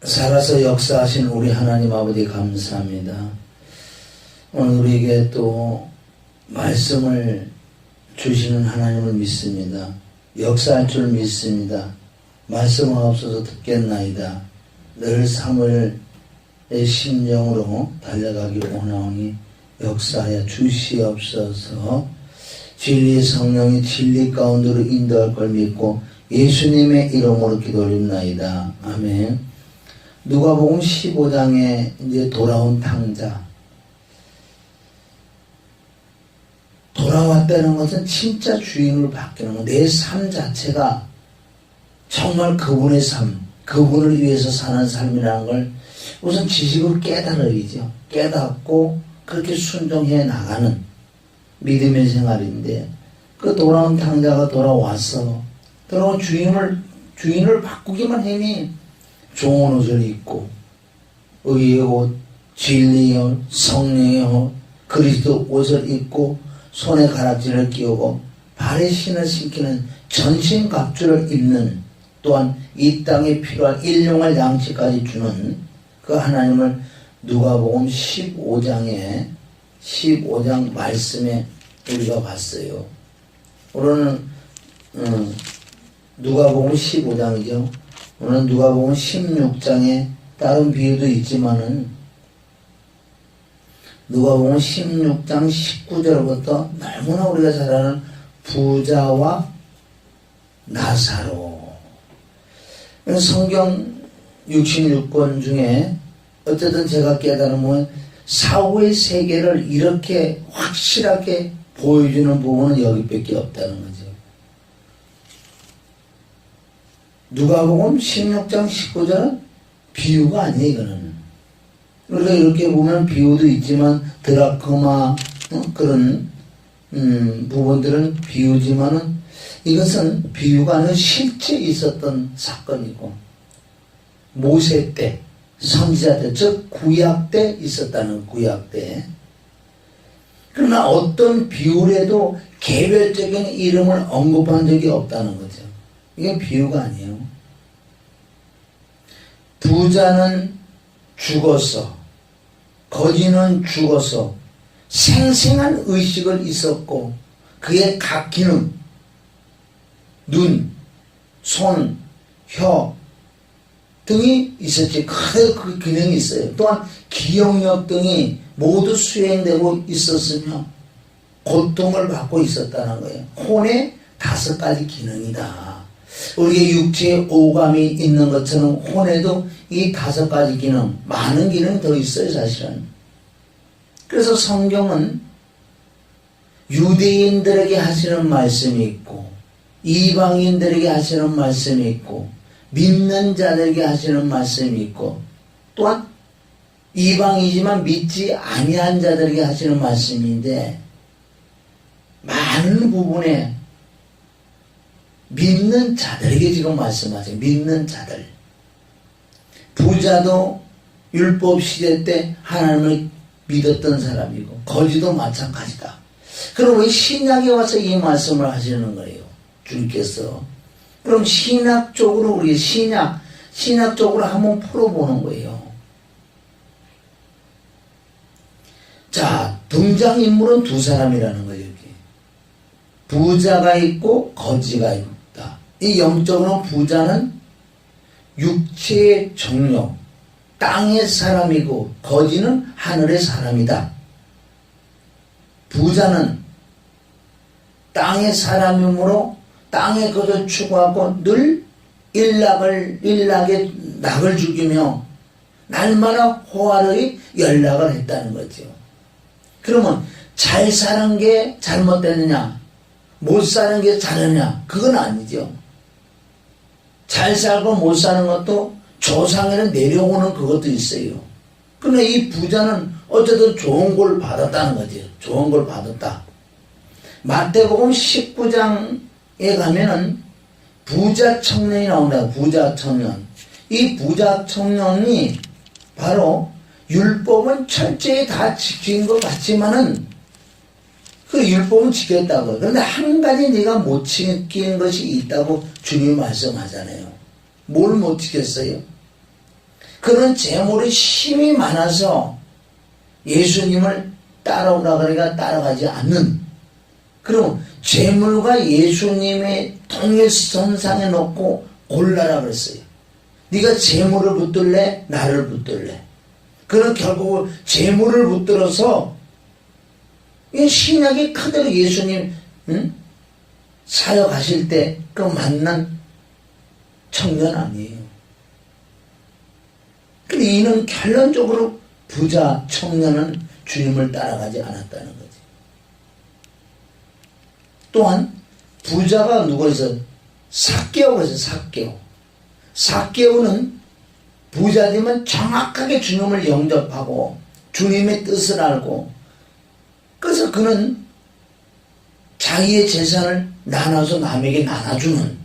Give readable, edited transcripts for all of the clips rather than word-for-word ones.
살아서 역사하신 우리 하나님 아버지 감사합니다. 오늘 우리에게 또 말씀을 주시는 하나님을 믿습니다. 역사할 줄 믿습니다. 말씀 없어서 듣겠나이다. 늘 사무엘의 심정으로 달려가기를 원하오니 역사하여 주시옵소서. 진리의 성령이 진리 가운데로 인도할 걸 믿고 예수님의 이름으로 기도 올립나이다. 아멘. 누가복음 15장에 이제 돌아온 탕자. 돌아왔다는 것은 진짜 주인으로 바뀌는 거. 내 삶 자체가 정말 그분의 삶, 그분을 위해서 사는 삶이라는 걸 우선 지식으로 깨달아야죠. 깨닫고 그렇게 순종해 나가는 믿음의 생활인데, 그 돌아온 탕자가 돌아와서 돌아온 주인을 바꾸기만 하니 좋은 옷을 입고 의의 옷, 진리의 옷, 성령의 옷, 그리스도 옷을 입고 손에 가락지를 끼우고 발에 신을 신기는 전신갑주를 입는, 또한 이 땅에 필요한 일용할 양식까지 주는 그 하나님을 누가복음 15장 말씀에 우리가 봤어요. 오늘은 누가복음 15장이죠. 오늘 누가복음 16장에 다른 비유도 있지만은 누가복음 16장 19절부터 너무나 우리가 잘 아는 부자와 나사로. 성경 66권 중에 어쨌든 제가 깨달으면 사후의 세계를 이렇게 확실하게 보여주는 부분은 여기밖에 없다는 거죠. 누가복음 16장 19절은 비유가 아니에요. 이거는 우리가 이렇게 보면 비유도 있지만 드라크마 그런 부분들은 비유지만은 이것은 비유가 아니라 실제 있었던 사건이고, 모세 때, 선지자 때, 즉 구약 때 있었다는, 구약 때. 그러나 어떤 비유에도 개별적인 이름을 언급한 적이 없다는 거죠. 이게 비유가 아니에요. 부자는 죽어서, 거지는 죽어서 생생한 의식을 있었고 그의 각 기능, 눈, 손, 혀 등이 있었지. 그 기능이 있어요. 또한 기억력 등이 모두 수행되고 있었으며 고통을 받고 있었다는 거예요. 혼의 5가지 기능이다. 우리의 육체에 오감이 있는 것처럼 혼에도 이 5가지 기능, 많은 기능이 더 있어요, 사실은. 그래서 성경은 유대인들에게 하시는 말씀이 있고, 이방인들에게 하시는 말씀이 있고, 믿는 자들에게 하시는 말씀이 있고, 또한 이방이지만 믿지 아니한 자들에게 하시는 말씀인데, 많은 부분에 믿는 자들에게 지금 말씀하세요. 믿는 자들. 부자도 율법 시대 때 하나님을 믿었던 사람이고, 거지도 마찬가지다. 그럼 왜 신약에 와서 이 말씀을 하시는 거예요? 주님께서. 그럼 신학적으로 우리 신학적으로 한번 풀어보는 거예요. 자, 등장인물은 2사람이라는 거예요. 여기. 부자가 있고 거지가 있다. 이 영적으로 부자는 육체의 정욕, 땅의 사람이고 거지는 하늘의 사람이다. 부자는 땅의 사람이므로 땅에 그저 추구하고 늘 일락에 낙을 죽이며 날마다 호화로이 연락을 했다는 거죠. 그러면 잘 사는 게 잘못됐느냐, 못 사는 게 잘하느냐, 그건 아니죠. 잘 살고 못 사는 것도 조상에는 내려오는 그것도 있어요. 그러나 이 부자는 어쨌든 좋은 걸 받았다는 거죠. 좋은 걸 받았다. 마태복음 19장에 가면은 부자 청년이 나온다. 부자 청년. 이 부자 청년이 바로 율법은 철저히 다 지킨 것 같지만은 그 율법은 지켰다고. 그런데 한 가지 네가 못 지킨 것이 있다고 주님이 말씀하잖아요. 뭘 못 지켰어요? 그런 재물의 힘이 많아서 예수님을 따라오라 그러니까 따라가지 않는, 그럼 재물과 예수님의 통일선상에 놓고 골라라 그랬어요. 네가 재물을 붙들래? 나를 붙들래? 그럼 결국 재물을 붙들어서 이 신약이 그대로 예수님 사역하실 때 그 만난 청년 아니에요. 근데 이는 결론적으로 부자 청년은 주님을 따라가지 않았다는 거지. 또한 부자가 누가 있어? 삭개오가 있어. 삭개오. 삭개오는 부자지만 정확하게 주님을 영접하고 주님의 뜻을 알고, 그래서 그는 자기의 재산을 나눠서 남에게 나눠주는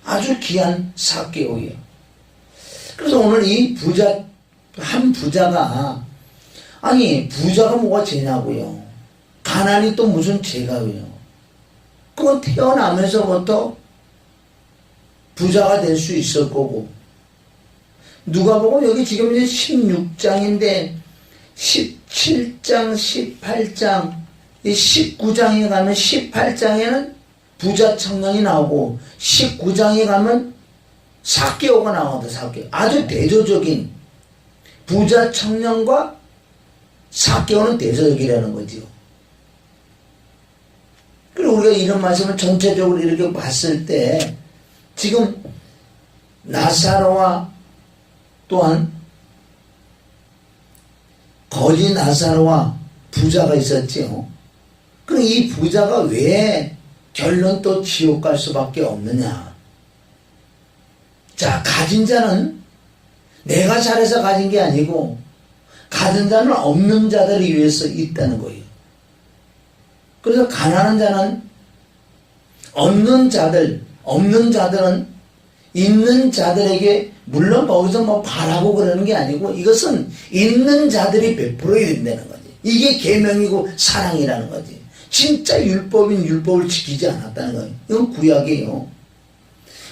아주 귀한 삭개오예요. 그래서 오늘 이 부자, 한 부자가, 아니 부자가 뭐가 죄냐고요. 가난이 또 무슨 죄가요. 그건 태어나면서부터 부자가 될 수 있을 거고, 누가 보고 여기 지금 이제 16장인데 17장, 18장, 이 19장에 가면 18장에는 부자 청년이 나오고 19장에 가면 삭개오가 나오거든. 삭개오. 아주 대조적인 부자 청년과 삭개오는 대조적이라는 거죠. 그리고 우리가 이런 말씀을 전체적으로 이렇게 봤을 때 지금 나사로와 또한 거지 나사로와 부자가 있었지요. 그럼 이 부자가 왜 결론 또 지옥 갈 수밖에 없느냐? 자, 가진 자는 내가 잘해서 가진 게 아니고 가진 자는 없는 자들을 위해서 있다는 거예요. 그래서 가난한 자는 없는 자들은 있는 자들에게, 물론 거기서 뭐 바라고 그러는 게 아니고 이것은 있는 자들이 베풀어야 된다는 거지. 이게 계명이고 사랑이라는 거지. 진짜 율법인 율법을 지키지 않았다는 거예요. 이건 구약이에요.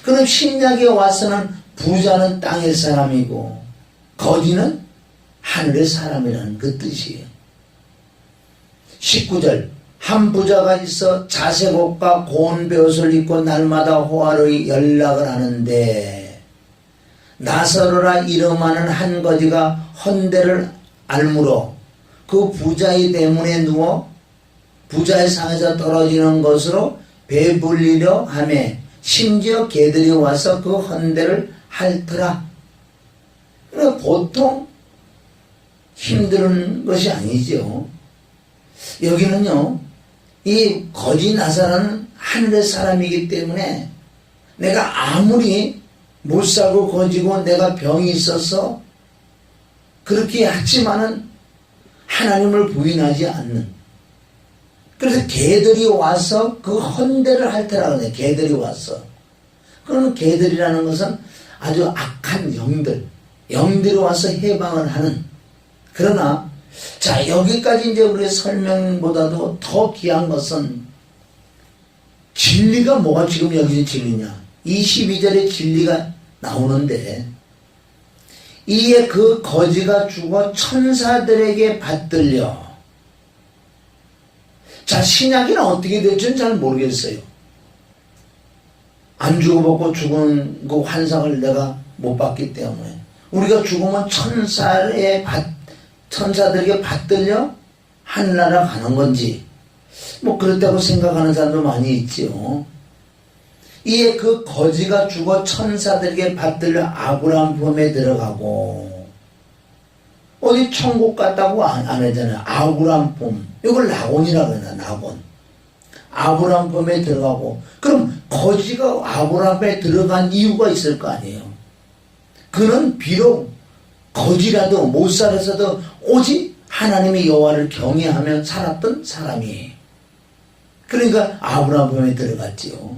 그럼 신약에 와서는 부자는 땅의 사람이고 거지는 하늘의 사람이라는 그 뜻이에요. 19절, 한 부자가 있어 자색 옷과 고운 베옷을 입고 날마다 호화로이 연락을 하는데 나사로라 이름하는 한 거지가 헌대를 알므로 그 부자의 대문에 누워 부자의 상에서 떨어지는 것으로 배불리려 하며 심지어 개들이 와서 그 헌대를 핥더라. 그러니까 보통 힘든 것이 아니죠. 여기는요, 이 거지 나사로는 하늘의 사람이기 때문에 내가 아무리 못 살고 거지고 내가 병이 있어서 그렇게 하지만은 하나님을 부인하지 않는, 그래서 개들이 와서 그 헌대를 핥더라 그래요. 개들이 와서. 그러면 개들이라는 것은 아주 악한 영들이 와서 해방을 하는. 그러나 자, 여기까지 이제 우리의 설명보다도 더 귀한 것은 진리가 뭐가 지금 여기서 진리냐. 22절에 진리가 나오는데, 이에 그 거지가 죽어 천사들에게 받들려. 자, 신약에는 어떻게 될지는 잘 모르겠어요. 안 죽어먹고 죽은 그 환상을 내가 못 봤기 때문에. 우리가 죽으면 천사들에게 받들려 하늘나라 가는 건지 뭐 그렇다고 생각하는 사람도 많이 있지요. 이에 그 거지가 죽어 천사들에게 받들려 아브라함 품에 들어가고, 어디 천국 갔다고 안 하잖아요. 아브라함 품. 이걸 낙원이라고 하나, 낙원. 아브라함 품에 들어가고, 그럼 거지가 아브라함에 들어간 이유가 있을 거 아니에요. 그는 비록 거지라도 못 살아서도 오직 하나님의 여호와를 경외하며 살았던 사람이에요. 그러니까 아브라함 품에 들어갔지요.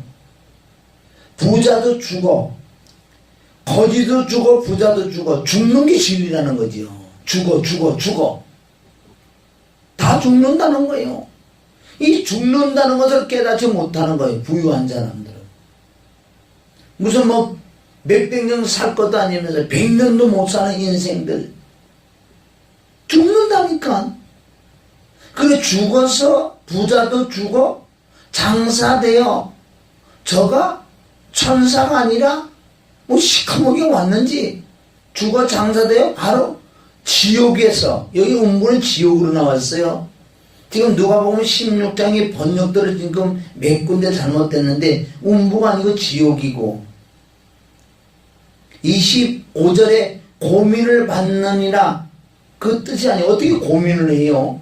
부자도 죽어, 거지도 죽어, 부자도 죽어. 죽는 게 진리라는 거지요. 죽어. 다 죽는다는 거예요. 이 죽는다는 것을 깨닫지 못하는 거예요. 부유한 사람들은. 무슨 몇백 년 살 것도 아니면서 100년도 못 사는 인생들 죽는다니까. 그래 죽어서 부자도 죽어 장사되어 저가 천사가 아니라 뭐 시커멓게 왔는지 죽어 장사되어 바로 지옥에서, 여기 음부는 지옥으로 나왔어요. 지금 누가 보면 16장의 번역들을 지금 몇 군데 잘못됐는데 음부가 아니고 지옥이고, 25절에 고민을 받느니라 그 뜻이 아니에요. 어떻게 고민을 해요?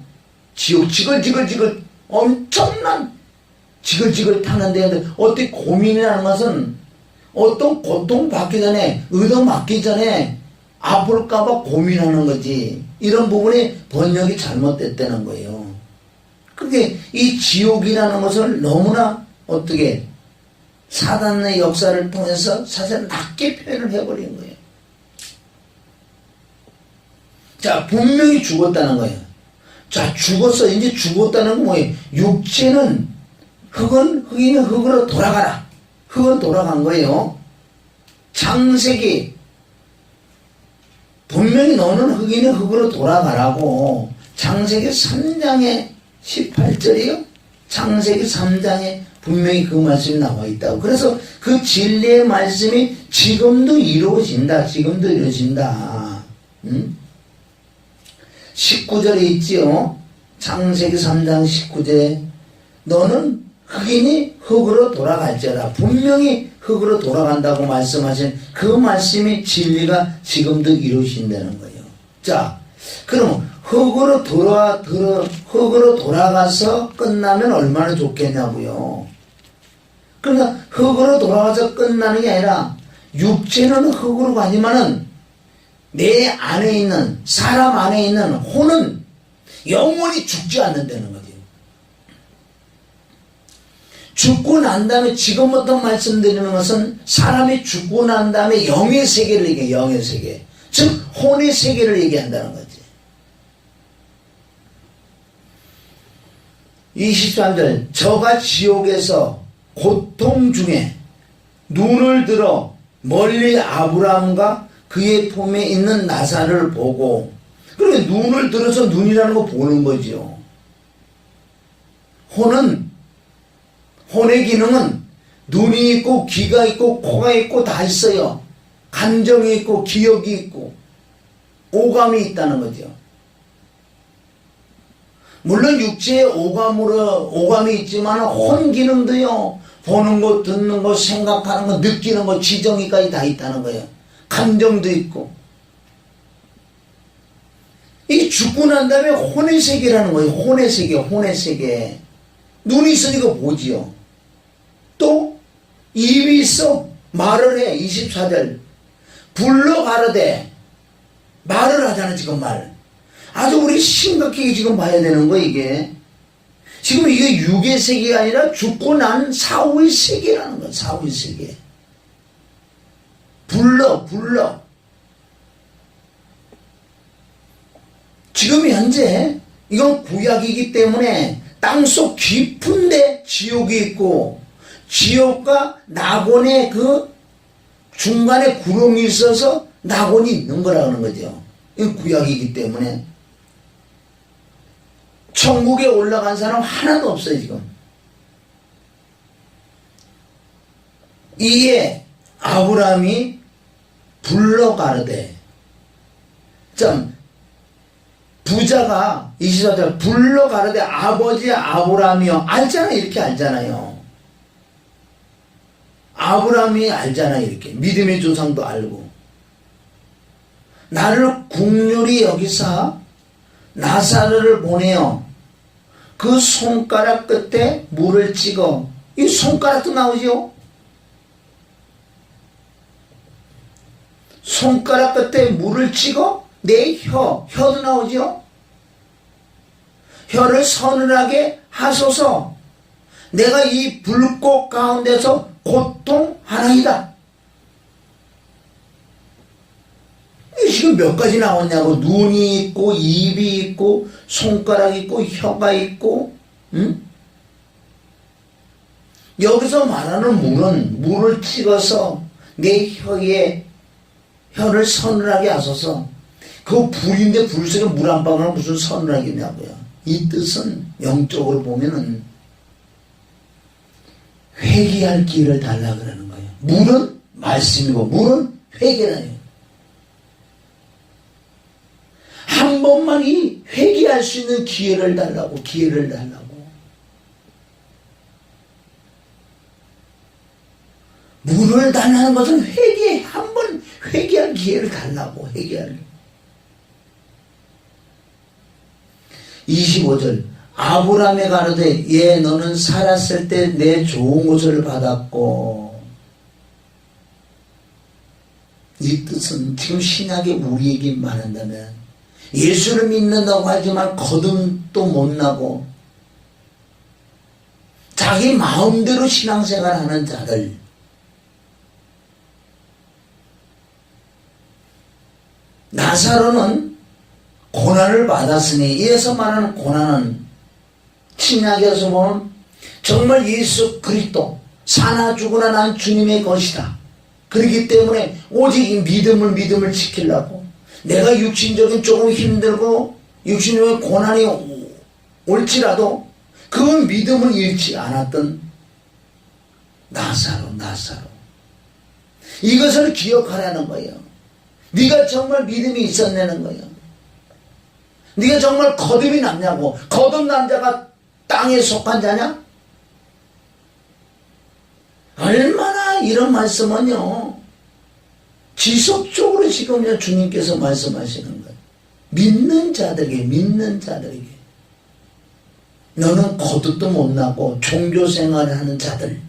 지옥 지글지글 엄청난 지글지글 타는데 어떻게 고민이라는 것은 어떤 고통 받기 전에, 의도 맞기 전에 아플까봐 고민하는 거지. 이런 부분에 번역이 잘못됐다는 거예요. 그게 이 지옥이라는 것을 너무나 어떻게 사단의 역사를 통해서 사실 낮게 표현을 해버린 거예요. 자, 분명히 죽었다는 거예요. 자, 죽었어. 이제 죽었다는 건 뭐예요? 육체는 흑인은 흑으로 돌아가라. 흑은 돌아간 거예요. 창세기 분명히 너는 흑인은 흑으로 돌아가라고 창세기 3장에 18절이요. 창세기 3장에 분명히 그 말씀이 나와 있다고. 그래서 그 진리의 말씀이 지금도 이루어진다. 지금도 이루어진다. 19절에 있지요. 창세기 3장 19절에 너는 흑인이 흑으로 돌아갈지어다. 분명히 흑으로 돌아간다고 말씀하신 그 말씀이 진리가 지금도 이루어진다는 거예요. 자, 그럼 흑으로 돌아가서 끝나면 얼마나 좋겠냐고요. 그러니까 흑으로 돌아가서 끝나는 게 아니라 육체는 흑으로 가지만은 내 안에 있는, 사람 안에 있는 혼은 영원히 죽지 않는다는 거죠. 죽고 난 다음에, 지금부터 말씀드리는 것은 사람이 죽고 난 다음에 영의 세계를 얘기해요. 영의 세계. 즉 혼의 세계를 얘기한다는 거지. 23절 저가 지옥에서 고통 중에 눈을 들어 멀리 아브라함과 그의 품에 있는 나사를 보고, 그러면 눈을 들어서 눈이라는 거 보는 거죠. 혼의 기능은 눈이 있고 귀가 있고 코가 있고 다 있어요. 감정이 있고 기억이 있고 오감이 있다는 거죠. 물론 육체의 오감이 있지만 혼 기능도요. 보는 거, 듣는 거, 생각하는 거, 느끼는 거, 지정이까지 다 있다는 거예요. 감정도 있고. 이 죽고 난 다음에 혼의 세계라는 거예요. 혼의 세계. 눈이 있으니까 보지요. 또 입이 있어 말을 해. 24절 불러 가르되, 말을 하잖아. 지금 말 아주 우리 심각하게 지금 봐야 되는 거. 이게 지금 이게 육의 세계가 아니라 죽고 난 사후의 세계라는 거야. 사후의 세계. 불러 지금 현재 이건 구약이기 때문에 땅속 깊은데 지옥이 있고, 지옥과 낙원의 그 중간에 구름이 있어서 낙원이 있는 거라는 거죠. 이건 구약이기 때문에. 천국에 올라간 사람 하나도 없어요. 지금. 이에 아브라함이 불러 가르되, 부자가 24절 불러 가르되 아버지 아브라함이요. 알잖아요. 이렇게 알잖아요. 아브라함이 알잖아요. 이렇게 믿음의 조상도 알고, 나를 국률이 여기서 나사로를 보내어 그 손가락 끝에 물을 찍어. 이 손가락도 나오죠. 손가락 끝에 물을 찍어 내 혀도 나오죠. 혀를 서늘하게 하소서. 내가 이 불꽃 가운데서 고통하나이다. 지금 몇 가지 나왔냐고. 눈이 있고 입이 있고 손가락이 있고 혀가 있고, 여기서 말하는 물은 물을 찍어서 내 혀를 서늘하게 하소서. 그 불인데 불 속에 물 한 방울 무슨 서늘하겠냐고요. 이 뜻은 영적으로 보면은 회개할 기회를 달라 그러는 거예요. 물은 말씀이고 물은 회개라요. 한 번만 이 회개할 수 있는 기회를 달라고, 기회를 달라고. 물을 달라는 것은 회개, 한 번 회개할 기회를 달라고, 회개할 기회. 25절 아브라함에 가로되 예 너는 살았을 때 내 좋은 것을 받았고. 이 뜻은 지금 신약에 우리에게 말한다면 예수를 믿는다고 하지만 거듭도 못 나고 자기 마음대로 신앙생활하는 자들, 나사로는 고난을 받았으니, 이에서 말하는 고난은 신약에서 보면 정말 예수 그리스도 사나 죽으나 난 주님의 것이다. 그렇기 때문에 오직 이 믿음을 지키려고, 내가 육신적인 조금 힘들고 육신적인 고난이 올지라도 그 믿음을 잃지 않았던 나사로 이것을 기억하라는 거예요. 네가 정말 믿음이 있었냐는 거예요. 네가 정말 거듭이 났냐고. 거듭난 자가 땅에 속한 자냐? 얼마나 이런 말씀은요 지속적으로 지금 주님께서 말씀하시는 거예요. 믿는 자들에게 너는 거듭도 못 나고 종교생활을 하는 자들,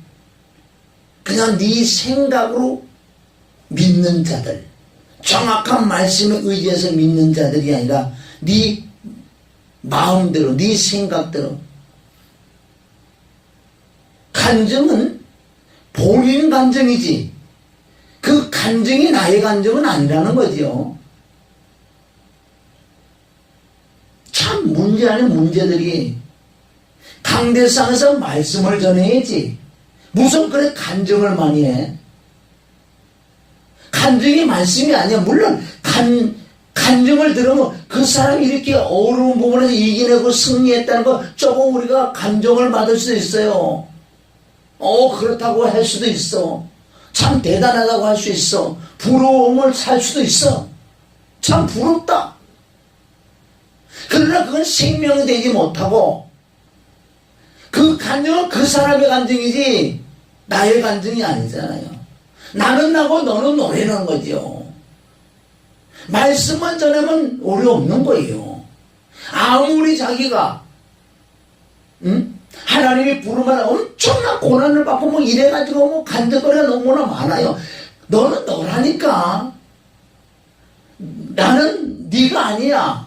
그냥 네 생각으로 믿는 자들, 정확한 말씀에 의지해서 믿는 자들이 아니라 네 마음대로 네 생각대로. 간증은 본인 간증이지 그 간증이 나의 간증은 아니라는 거지요. 참 문제 아닌 문제들이 강대상에서 말씀을 전해야지 무슨 그래 간증을 많이 해. 간증이 말씀이 아니야. 물론 간증을 들으면 그 사람이 이렇게 어려운 부분에서 이겨내고 승리했다는 거 조금 우리가 감정을 받을 수 있어요. 그렇다고 할 수도 있어. 참 대단하다고 할 수 있어. 부러움을 살 수도 있어. 참 부럽다. 그러나 그건 생명이 되지 못하고 그 간증은 그 사람의 간증이지 나의 간증이 아니잖아요. 나는 나고 너는 너라는 거죠. 말씀만 전하면 오류 없는 거예요. 아무리 자기가 하나님이 부르면 엄청난 고난을 받고 뭐 이래가지고 뭐 간증거리가 너무나 많아요. 너는 너라니까. 나는 네가 아니야.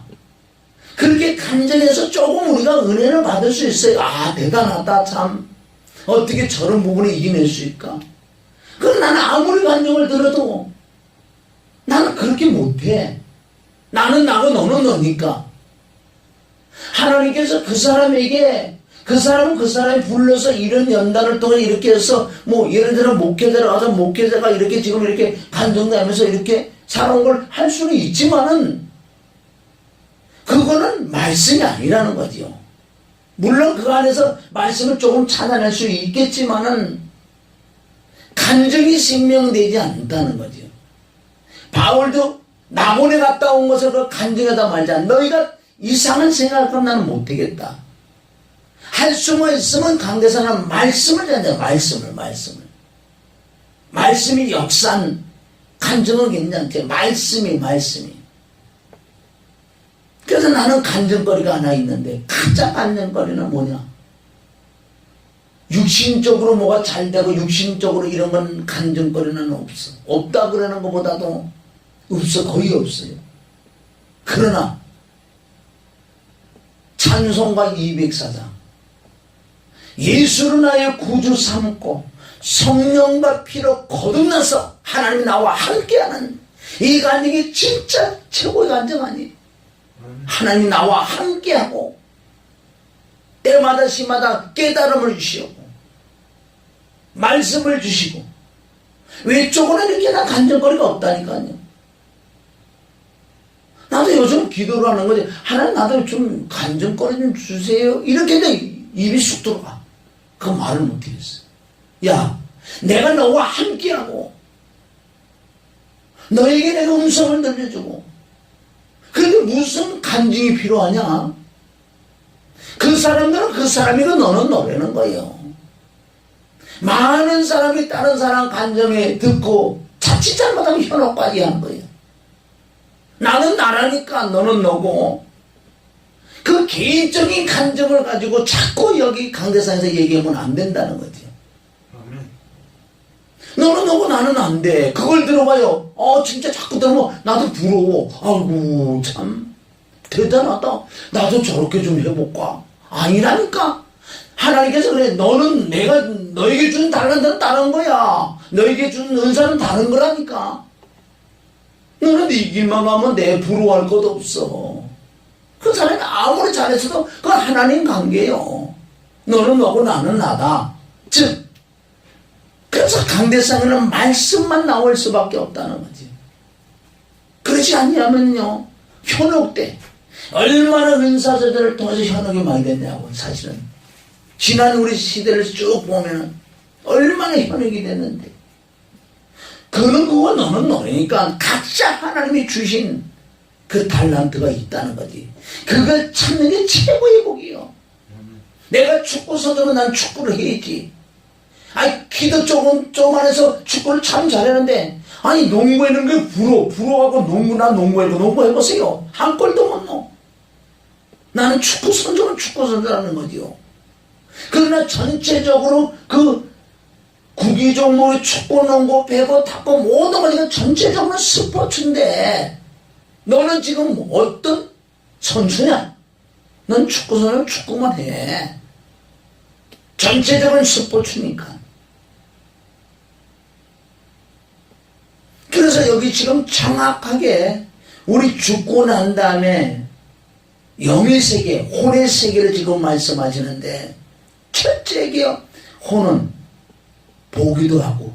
그렇게 간증해서 조금 우리가 은혜를 받을 수 있어요. 대단하다 참. 어떻게 저런 부분을 이겨낼 수 있을까. 그럼 나는 아무리 간증을 들어도 나는 그렇게 못해. 나는 나고 너는 너니까. 하나님께서 그 사람에게 그 사람은 그 사람이 불러서 이런 연단을 통해 이렇게 해서 뭐 예를 들어 목회자로 와서 목회자가 이렇게 지금 이렇게 간증하면서 이렇게 살아온 걸 할 수는 있지만은 그거는 말씀이 아니라는 거지요. 물론 그 안에서 말씀을 조금 찾아낼 수 있겠지만은 간증이 생명되지 않는다는 거죠. 바울도 남원에 갔다 온 것을 그 간증하다 말자. 너희가 이상한 생각을 하면 나는 못하겠다. 할 수만 있으면 강대상은 말씀을 전해. 말씀을. 말씀이 역사한 간증은 괜찮대. 말씀이. 그래서 나는 간증거리가 하나 있는데 가장 간증거리는 뭐냐? 육신적으로 뭐가 잘 되고 육신적으로 이런 건 간증거리는 없어. 없다 그러는 것보다도 없어. 거의 없어요. 그러나 찬송가 204장 예수를 나의 구주 삼고 성령과 피로 거듭나서 하나님이 나와 함께하는 이 간증이 진짜 최고의 간증 아니에요. 하나님이 나와 함께하고 때마다 시마다 깨달음을 주시고 말씀을 주시고 외적으로는 이렇게 나 간증거리가 없다니까요. 나도 요즘 기도를 하는 거지. 하나님 나도 좀 간증거리 좀 주세요. 이렇게 입이 쑥 들어가. 그 말을 못 하겠어. 야, 내가 너와 함께하고 너에게 내가 음성을 들려주고 그런데 무슨 간증이 필요하냐? 그 사람들은 그 사람이고 너는 너라는 거예요. 많은 사람이 다른 사람 간증에 듣고 자칫 잘못하면 현혹까지 하는 거예요. 나는 나라니까 너는 너고 그 개인적인 간증을 가지고 자꾸 여기 강대상에서 얘기하면 안 된다는 거죠. 너는 너고 나는 안 돼. 그걸 들어봐요. 진짜 자꾸 들으면 나도 부러워. 아이고 참 대단하다. 나도 저렇게 좀 해볼까. 아니라니까. 하나님께서 그래. 너는 내가 너에게 준 달란트는 다른 거야. 너에게 준 은사는 다른 거라니까. 너는 네 길만 가면 내 부러워할 것도 없어. 그 사람이 아무리 잘했어도 그건 하나님 관계예요. 너는 너고 나는 나다. 즉 그래서 강대상에는 말씀만 나올 수밖에 없다는 거지. 그렇지 않냐면요 현혹돼. 얼마나 은사자들을 통해서 현혹이 많이 됐냐고. 사실은 지난 우리 시대를 쭉 보면 얼마나 현혹이 됐는데 그는 그거 너는 너니까 각자 하나님이 주신 그 달란트가 있다는 거지. 그걸 찾는 게 최고의 복이요. 내가 축구 선수면 난 축구를 해야지. 아니 기도 좀 안에서 축구를 참 잘하는데 아니 농구하는 게 부러워하고 농구나 농구하고 농구해보세요. 한 골도 못 넣어. 나는 축구 선수는 축구 선수라는 거지요. 그러나 전체적으로 그 구기 종목의 축구, 농구, 배구, 탁구 모든 건 이건 전체적으로 스포츠인데 너는 지금 어떤 선수냐? 넌 축구 선수는 축구만 해. 전체적인 스포츠니까. 그래서 여기 지금 정확하게 우리 죽고 난 다음에 영의 세계, 혼의 세계를 지금 말씀하시는데 첫째게요. 혼은 보기도 하고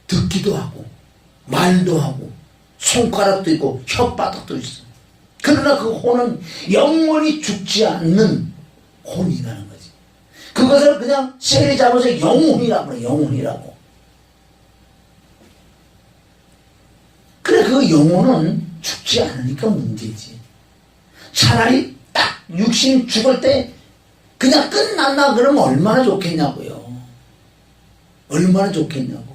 듣기도 하고 말도 하고 손가락도 있고 혓바닥도 있어. 그러나 그 혼은 영원히 죽지 않는 혼이라는 거지. 그것을 그냥 세리 잡아서 영혼이라고 그래. 영혼이라고. 그래 그 영혼은 죽지 않으니까 문제지. 차라리 딱 육신 죽을 때 그냥 끝났나 그러면 얼마나 좋겠냐고요. 얼마나 좋겠냐고.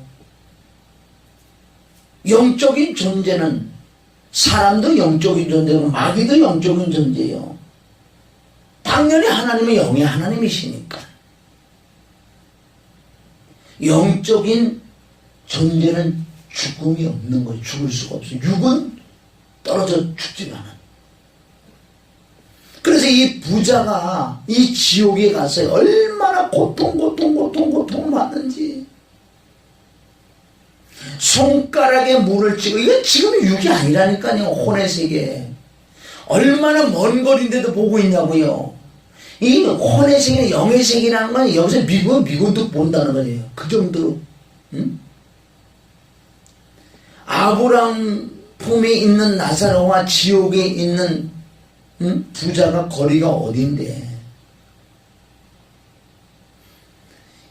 영적인 존재는 사람도 영적인 존재고 마귀도 영적인 존재예요. 당연히 하나님의 영이 하나님이시니까. 영적인 존재는 죽음이 없는 거예요. 죽을 수가 없어요. 육은 떨어져 죽지가 않아. 그래서 이 부자가 이 지옥에 가서 얼마나 고통을 받는지. 손가락에 물을 찍어. 이건 지금 육이 아니라니까요. 혼의 세계. 얼마나 먼 거리인데도 보고 있냐고요. 이 혼의 세계는 영의 세계라는 건 여기서 미군도 본다는 거예요. 그 정도로. 응? 아브라함 품에 있는 나사로와 지옥에 있는 부자가 거리가 어딘데.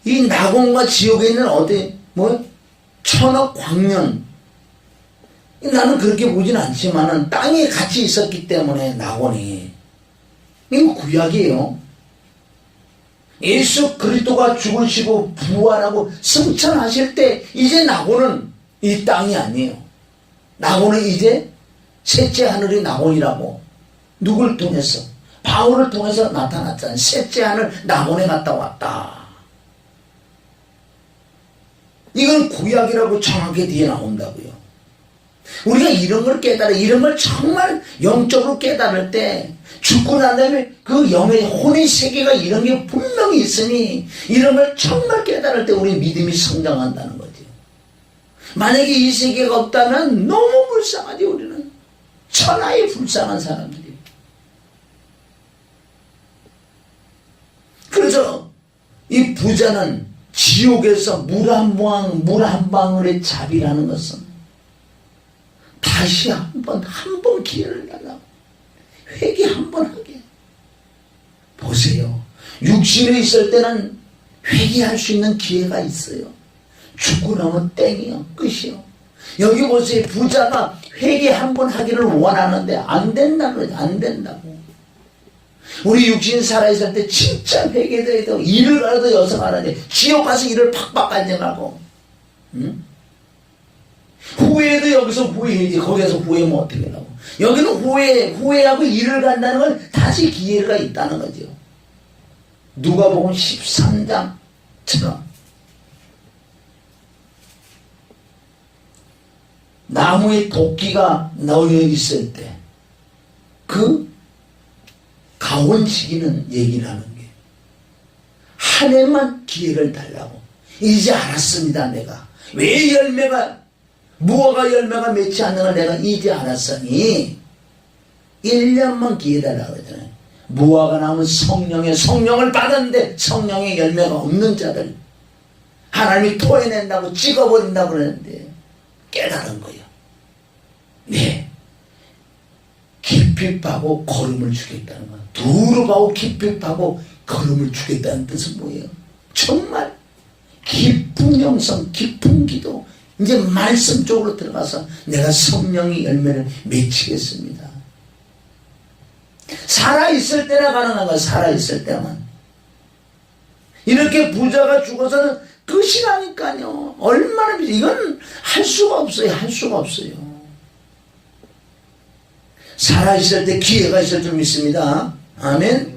이 낙원과 지옥에 있는 어디 천억 광년. 나는 그렇게 보진 않지만은 땅에 같이 있었기 때문에 낙원이. 이거 구약이에요. 예수 그리스도가 죽으시고 부활하고 승천하실 때 이제 낙원은 이 땅이 아니에요. 낙원은 이제 셋째 하늘이 낙원이라고. 누굴 통해서? 바울을 통해서 나타났잖아요. 셋째 하늘 낙원에 갔다 왔다. 이건 구약이라고 정확히 뒤에 나온다고요. 우리가 이런 걸 이런 걸 정말 영적으로 깨달을 때 죽고 난 다음에 그 영의 혼의 세계가 이런 게 분명히 있으니 이런 걸 정말 깨달을 때 우리 믿음이 성장한다는 거죠. 만약에 이 세계가 없다면 너무 불쌍하지. 우리는 천하의 불쌍한 사람들이. 그래서 이 부자는 지옥에서 물 한 방울의 자비라는 것은 다시 한 번 기회를 달라고. 회개 한 번 하게. 보세요. 육신에 있을 때는 회개할 수 있는 기회가 있어요. 죽고 나면 땡이요. 끝이요. 여기 보세요. 부자가 회개 한 번 하기를 원하는데 안 된다고 그러죠. 안 된다고. 우리 육신 살아있을 때 진짜 회개돼야 되고, 일을 가도 여성 하나님 지옥 가서 일을 팍팍 간증하고, 응? 후회도 여기서 후회이지. 거기서 후회하면 어떻게 하고. 여기는 후회하고 일을 간다는 건 다시 기회가 있다는 거죠. 누가복음 13장처럼 나무에 도끼가 넣여 있을 때 그 가온시기는 얘기를 하는 게, 한 해만 기회를 달라고. 이제 알았습니다. 내가 왜 무화과 열매가 맺지 않는 걸 내가 이제 알았으니 1년만 기회 달라고 그러잖아요. 무화과 나무는 성령을 받았는데 성령의 열매가 없는 자들 하나님이 토해낸다고 찍어버린다고 그러는데 깨달은 거예요. 네, 깊이 파고 걸음을 주겠다는 거야. 두루 파고 깊이 파고 걸음을 주겠다는 뜻은 뭐예요? 정말 깊은 영성, 깊은 기도, 이제 말씀 쪽으로 들어가서 내가 성령의 열매를 맺히겠습니다. 살아있을 때나 가능한 거야. 살아있을 때만. 이렇게 부자가 죽어서는 끝이라니까요. 얼마나 이건 할 수가 없어요. 할 수가 없어요. 살아있을 때 기회가 있을 줄 믿습니다. 아멘.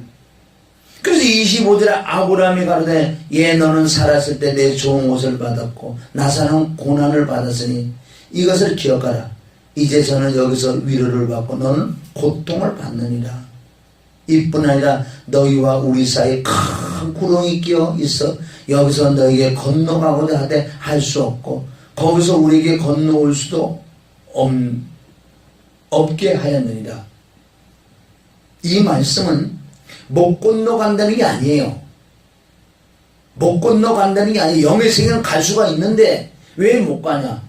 그래서 25절에 아브라함이 가로되 너는 살았을 때 내 좋은 것을 받았고 나사는 고난을 받았으니 이것을 기억하라. 이제서는 여기서 위로를 받고 너는 고통을 받느니라. 이뿐 아니라 너희와 우리 사이에 큰 구렁이 끼어 있어 여기서 너희에게 건너가고자 하되 할 수 없고 거기서 우리에게 건너올 수도 없게 하였느니라. 이 말씀은 못 건너간다는 게 아니에요. 못 건너간다는 게 아니에요. 영의 세계는 갈 수가 있는데 왜 못 가냐?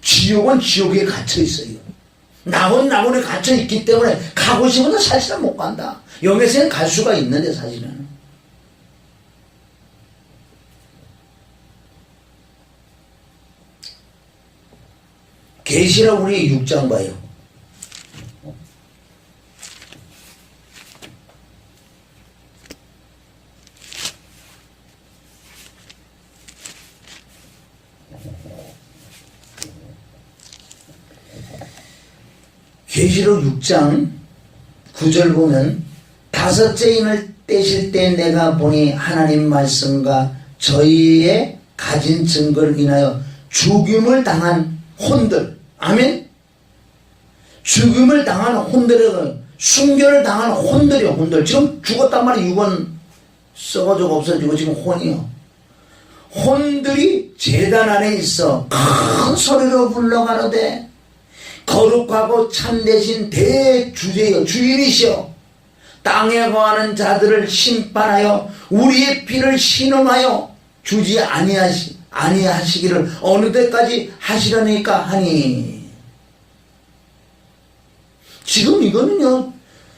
지옥은 지옥에 갇혀 있어요. 낙원에 갇혀 있기 때문에 가고 싶어도 사실은 못 간다. 영의 세계는 갈 수가 있는데 사실은. 계시록 우리 6장 봐요. 계시록 6장 9절 보면 다섯째 인을 떼실 때 내가 보니 하나님 말씀과 저희의 가진 증거를 인하여 죽임을 당한 혼들. 아멘. 죽임을 당한 혼들을, 순교를 당한 혼들이요. 혼들. 지금 죽었단 말이에요. 육은 썩어져가 없어지고 지금 혼이요. 혼들이 제단 안에 있어 큰 소리로 불러가로되 거룩하고 참되신 대주제여 주인이시여 땅에 거하는 자들을 심판하여 우리의 피를 신음하여 주지 아니하시기를 어느 때까지 하시려니까 하니. 지금 이거는요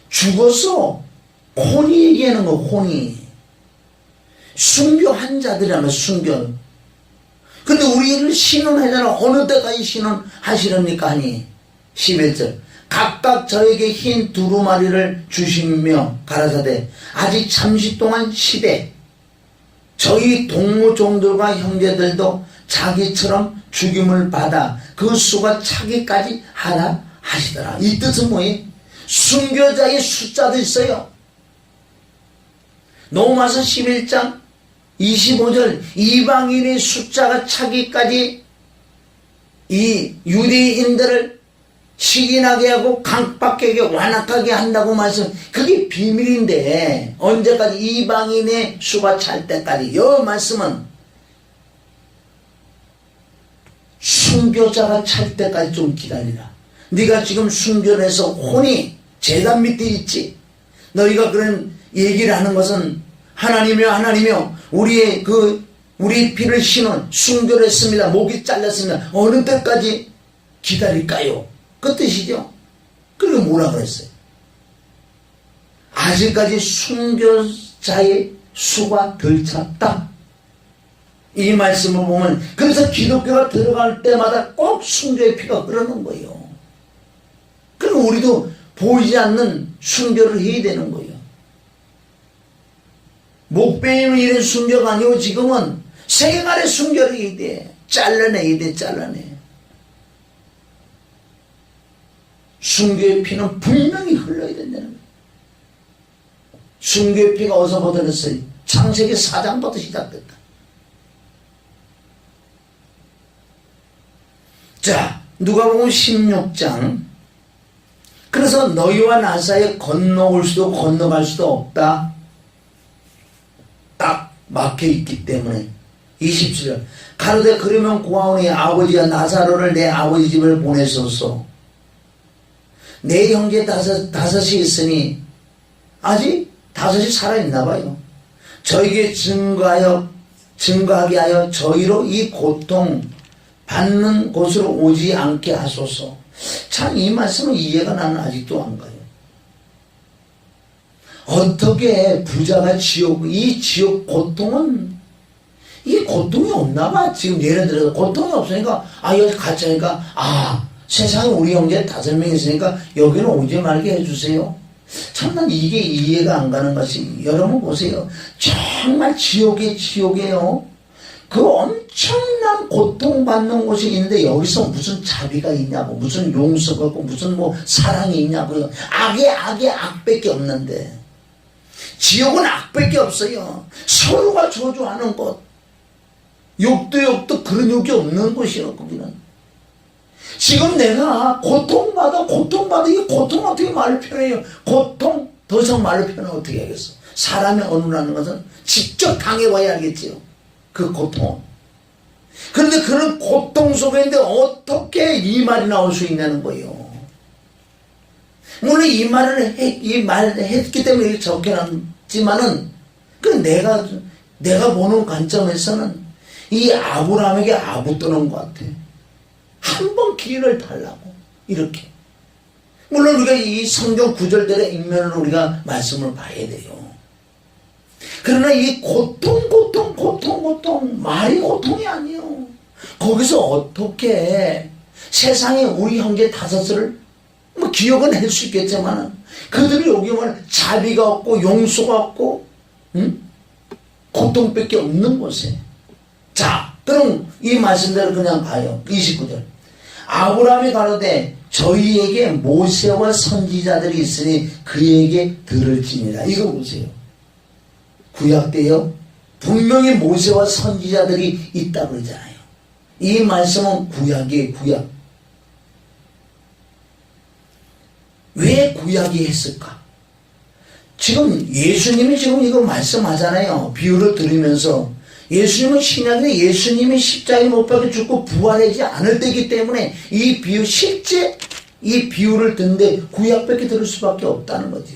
죽어서 혼이 얘기하는 거. 혼이 순교한 자들이라는 순교. 근데 우리를 신음하잖아. 어느 때까지 신음하시렵니까 하니. 11절 각각 저에게 흰 두루마리를 주시며 가라사대 아직 잠시 동안 시대 저희 동무종들과 형제들도 자기처럼 죽임을 받아 그 수가 차기까지 하라 하시더라. 이 뜻은 뭐예요? 순교자의 숫자도 있어요. 로마서 11장 25절 이방인의 숫자가 차기까지 이 유대인들을 시기나게 하고 강박하게 완악하게 한다고 말씀. 그게 비밀인데 언제까지? 이방인의 수가 찰 때까지. 이 말씀은 순교자가 찰 때까지 좀 기다리라. 네가 지금 순교를 해서 혼이 제단 밑에 있지. 너희가 그런 얘기를 하는 것은 하나님이여 우리의 그 우리 피를 신은 순교를 했습니다. 목이 잘렸습니다. 어느 때까지 기다릴까요? 그 뜻이죠. 그리고 뭐라 그랬어요? 아직까지 순교자의 수가 덜 찼다. 이 말씀을 보면 그래서 기독교가 들어갈 때마다 꼭 순교의 피가 흐르는 거예요. 그럼 우리도 보이지 않는 순교를 해야 되는 거예요. 목 베이는 일은 순교가 아니고 지금은 생활의 순교를 해야 돼. 잘라내야 돼. 잘라내. 순교의 피는 분명히 흘러야 된다는 거예요. 순교의 피가 어디서부터 흘렀어요? 창세기 4장부터 시작됐다. 자, 누가복음 16장. 그래서 너희와 나 사이에 건너올 수도 건너갈 수도 없다. 딱 막혀있기 때문에 27절 가로되 그러면 고아오니 아버지가 나사로를 내 아버지 집을 보내소서. 내 형제 다섯이 있으니 아직 다섯이 살아있나 봐요. 저에게 증거하게 하여 저희로 이 고통 받는 곳으로 오지 않게 하소서. 참 이 말씀은 이해가 나는 아직도 안 가요. 어떻게 부자가 이 지옥 고통은 이 고통이 없나 봐. 지금 예를 들어서 고통이 없으니까 여기 갇혀니까 세상에 우리 형제 5명 있으니까 여기는 오지 말게 해주세요. 참 난 이게 이해가 안 가는 것이 여러분 보세요. 정말 지옥이에요. 그 엄청난 고통받는 곳이 있는데 여기서 무슨 자비가 있냐고 무슨 용서가 있고 무슨 사랑이 있냐고요. 악의 악밖에 없는데 지옥은 악밖에 없어요. 서로가 저주하는 곳. 욕도 그런 욕이 없는 곳이에요. 거기는. 지금 내가 고통받아 이 고통 어떻게 말을 표현해요. 고통 더 이상 말을 표현을 어떻게 하겠어. 사람의 언어라는 것은 직접 당해봐야 알겠지요. 그 고통. 그런데 그런 고통 속에 있는데 어떻게 이 말이 나올 수 있냐는 거예요. 물론 이 말을 했기 때문에 이렇게 적혀놨지만은 내가 보는 관점에서는 이 아브라함에게 아부 떠는 것 같아. 한 번 기회를 달라고 이렇게. 물론 우리가 이 성경 구절들의 인면으로 우리가 말씀을 봐야 돼요. 그러나 이 고통 말이 고통이 아니에요. 거기서 어떻게 세상에 우리 형제 5을 기억은 할 수 있겠지만 그들이 여기 오면 자비가 없고 용서가 없고 고통밖에 없는 곳에. 자, 그럼 이 말씀대로 그냥 봐요. 29절 아브라함이 가로되 저희에게 모세와 선지자들이 있으니 그에게 들을지니라. 이거 보세요. 구약 때요 분명히 모세와 선지자들이 있다 그러잖아요. 이 말씀은 구약이에요. 구약. 왜 구약이 했을까? 지금 예수님이 지금 이거 말씀하잖아요. 비유를 들으면서 예수님은 신약인데 예수님이 십자가에 못 박혀 죽고 부활하지 않을 때이기 때문에 이 비유 실제 이 비유를 듣는데 구약밖에 들을 수밖에 없다는 거죠.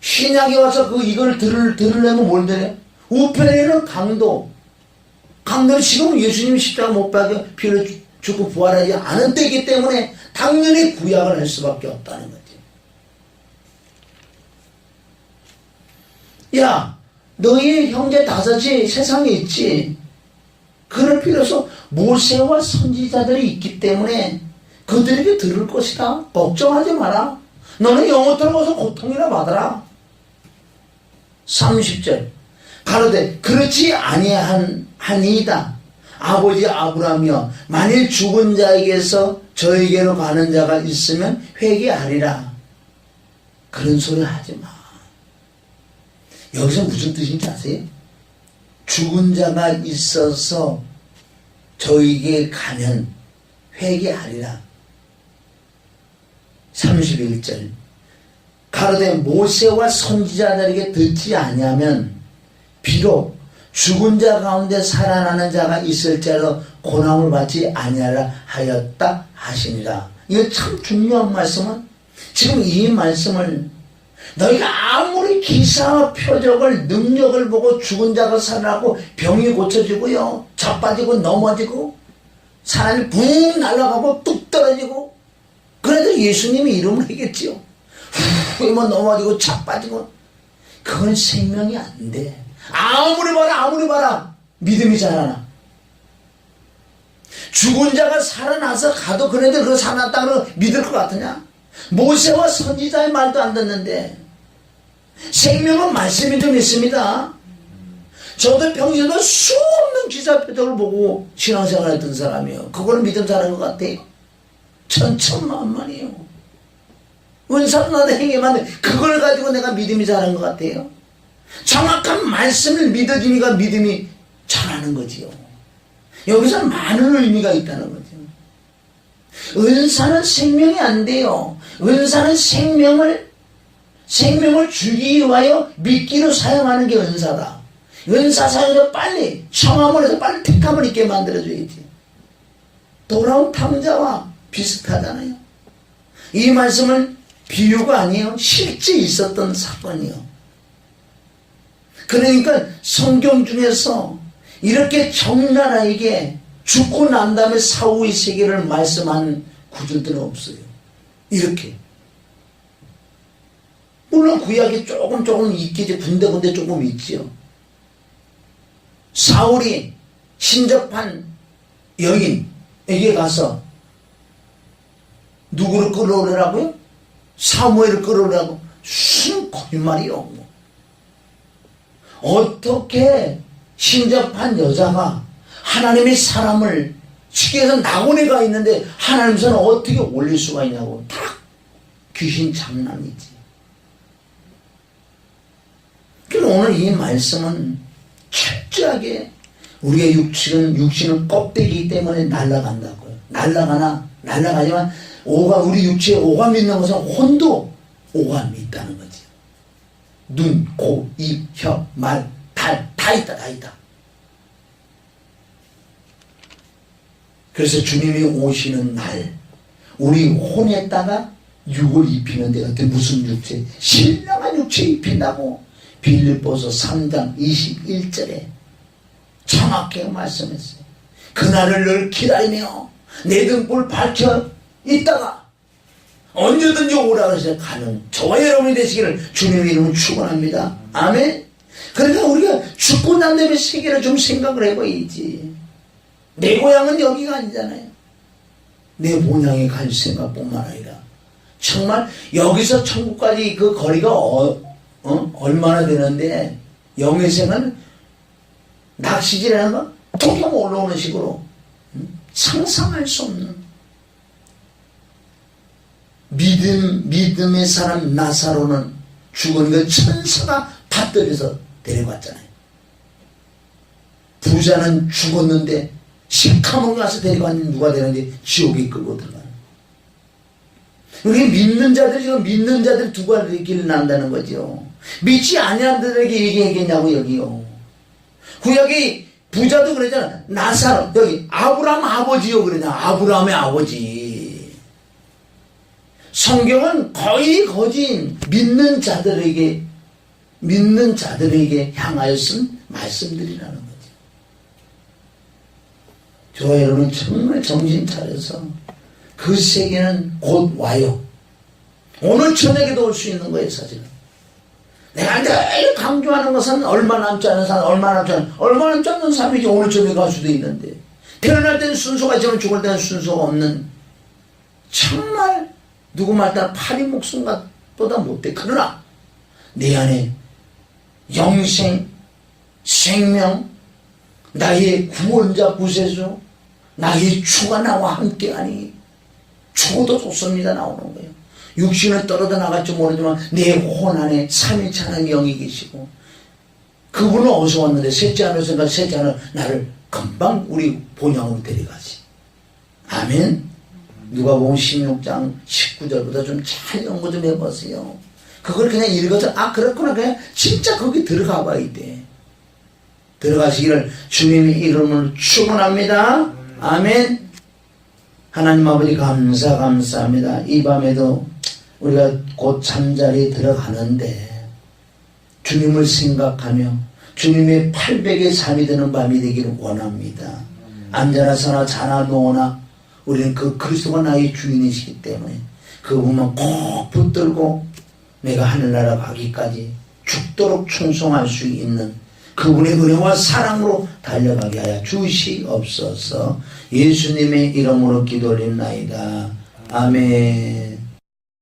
신약에 와서 이걸 들으려면 뭘 들어요? 우편에는 강도는 지금 예수님이 십자가 못 박혀 피를 죽고 부활하지 않은 때이기 때문에 당연히 구약을 할 수밖에 없다는 거죠. 야, 너희 형제 5이 세상에 있지. 그럴 필요서 모세와 선지자들이 있기 때문에 그들에게 들을 것이다. 걱정하지 마라. 너는 영어 들어가서 고통이나 받아라. 30절 가로되 그렇지 아니하니이다. 아버지 아브라함이여 만일 죽은 자에게서 저에게로 가는 자가 있으면 회개하리라. 그런 소리 하지 마. 여기서 무슨 뜻인지 아세요? 죽은 자가 있어서 저에게 가면 회개하리라. 31절 가로되 모세와 선지자들에게 듣지 아니하면 비록 죽은 자 가운데 살아나는 자가 있을지라도 고난을 받지 아니하라 하였다 하시니라. 이거 참 중요한 말씀은 지금 이 말씀을 너희가 아무리 기사 표적을 능력을 보고 죽은 자가 살아나고 병이 고쳐지고요, 자빠지고 넘어지고 사람이 붕 날아가고 뚝 떨어지고, 그래도 예수님이 이름을 하겠지요. 후 넘어지고 자빠지고, 그건 생명이 안 돼. 아무리 봐라 믿음이 자라나. 죽은 자가 살아나서 가도 그네들 그거 살아났다 그러고 믿을 것 같으냐? 모세와 선지자의 말도 안 듣는데. 생명은 말씀이 좀 있습니다. 저도 평소에도 수없는 기사표적을 보고 신앙생활 했던 사람이에요. 그거는 믿음 자란 것 같아요. 천천만만이에요. 은사도 나도 행해만 그걸 가지고 내가 믿음이 자란 것 같아요. 정확한 말씀을 믿어지니까 믿음이 자라는 거지요. 여기서 많은 의미가 있다는 거죠. 은사는 생명이 안 돼요. 은사는 생명을 주기 위하여 믿기로 사용하는 게 은사다. 은사 사용해서 빨리 청함을 해서 빨리 택함을 있게 만들어줘야지. 돌아온 탕자와 비슷하잖아요. 이 말씀은 비유가 아니에요. 실제 있었던 사건이요. 그러니까 성경 중에서 이렇게 적나라하게 죽고 난 다음에 사후의 세계를 말씀하는 구절들은 없어요. 이렇게. 물론 구약에 조금 있겠지. 군데군데 조금 있지요. 사울이 신접한 여인에게 가서 누구를 끌어오라고요? 사무엘을 끌어오라고. 무슨 거짓말이요. 어떻게 신접한 여자가 하나님의 사람을, 쉽게 해서 낙원에가 있는데 하나님 손을 어떻게 올릴 수가 있냐고. 다 귀신 장난이지. 그래서 오늘 이 말씀은 철저하게 우리의 육신은 껍데기 때문에 날아간다고요. 날아가지만 우리 육체에 오감이 있는 것은 혼도 오감이 있다는 거지. 눈, 코, 입, 혀, 말, 다 있다. 그래서 주님이 오시는 날, 우리 혼에다가 육을 입히는 데가 무슨 육체? 신령한 육체 입힌다고 빌립보서 3장 21절에 정확하게 말씀했어요. 그날을 늘 기다리며 내 등불 밝혀 있다가 언제든지 오라 그래서 가는 저와 여러분이 되시기를 주님의 이름으로 축원합니다. 아멘. 그러니까 우리가 죽고 난 다음에 세계를 좀 생각을 해봐야지. 내 고향은 여기가 아니잖아요. 내 본향에 갈 생각뿐만 아니라 정말 여기서 천국까지 그 거리가 얼마나 되는데, 영예생은 낚시질하는 거 도겸 올라오는 식으로 상상할 수 없는 믿음의 사람 나사로는 죽은 그 천사가 받들여서 데려갔잖아요. 부자는 죽었는데 시카몬 가서 데려갔는데 누가 되는지 지옥에 끌고 들어가는. 우리 믿는 자들이 두 가지 길을 난다는 거죠. 믿지 아니하는 자들에게 얘기하겠냐고. 여기요. 구약이 부자도 그러잖아. 나사로, 여기 아브라함 아버지요 그러냐. 아브라함의 아버지. 성경은 거의 거진 믿는 자들에게 향하여 쓴 말씀들이라는 거죠. 저와 여러분 정말 정신 차려서 그 세계는 곧 와요. 오늘 저녁에도 올 수 있는 거예요, 사실은. 내가 늘 강조하는 것은 얼마 남지 않은 사람, 얼마 남지 않는 사람이지. 오늘 저녁에 갈 수도 있는데, 태어날 때는 순서가 있지만 죽을 때는 순서가 없는, 정말 누구 말 따라 파리 목숨보다 못돼. 그러나 내 안에 영생, 생명, 나의 구원자 구세주, 나의 주가 나와 함께하니 죽어도 좋습니다 나오는 거예요. 육신은 떨어져 나갈지 모르지만 내 혼 안에 삼위일체 하나님 영이 계시고, 그분은 어디서 왔는데 셋째 하늘에서 셋째 하늘 나를 금방 우리 본향으로 데려가지. 아멘. 누가 보면 16장 19절보다 좀 잘 연구 좀 해보세요. 그걸 그냥 읽어서 그렇구나, 그냥 진짜 거기 들어가 봐야 돼. 들어가시기를 주님의 이름으로 축원합니다. 아멘. 하나님 아버지 감사합니다. 이 밤에도 우리가 곧 잠자리에 들어가는데 주님을 생각하며 주님의 800의 삶이 되는 밤이 되기를 원합니다. 앉아나 서나 자나 누워나 우리는 그 그리스도가 나의 주인이시기 때문에 그분만 꼭 붙들고 내가 하늘나라 가기까지 죽도록 충성할 수 있는 그분의 은혜와 사랑으로 달려가게 하여 주시옵소서. 예수님의 이름으로 기도드립나이다. 아멘.